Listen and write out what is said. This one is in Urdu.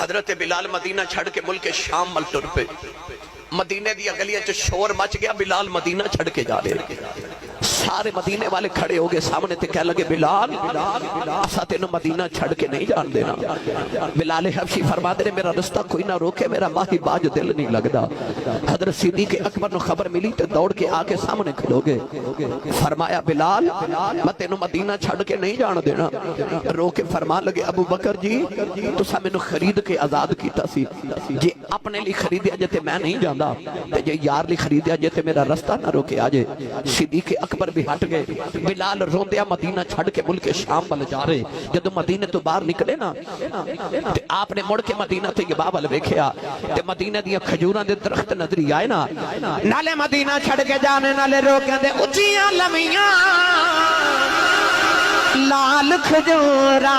حضرت بلال مدینہ چھڑ کے ملک شام مل ٹر پہ مدینے دیا گلیاں چ شور مچ گیا بلال مدینہ چھڑ کے جا رہے سارے مدینے والے کھڑے ہو گئے سامنے تے کہہ لگے بلال اسا تینوں مدینہ چھڑ کے نہیں جان دینا بلال حبشی فرما دے میرا رستہ کوئی نہ روکے میرا ماہی باج دل نہیں لگدا حضرت صدیق اکبر نو خبر ملی تے دوڑ کے آ کے سامنے کھلو گے فرمایا بلال میں تینوں مدینہ چھڑ کے نہیں جان دینا رو کے فرما لگے ابو بکر جی تسا مینوں خرید کے آزاد کیتا سی جی اپنے لی خریدیا جے تے میں نہیں جاندا تے جے یار لی خریدیا جے تے میرا رستہ نہ روکے آجے صدیق اکبر بھی ہٹ گئے بلال روندیا مدینہ چھڑ کے ملک شام بل جا رہے جب مدینہ تو باہر نکلے نا تے آپ نے مڑ کے مدینہ تے یہ بابل ویکھیا تے مدینہ دیا کھجوراں دے درخت نظری آئے نا نالے مدینہ چھڑ کے جانے نالے روکے دے اچھیاں لمیاں لال کھجوراں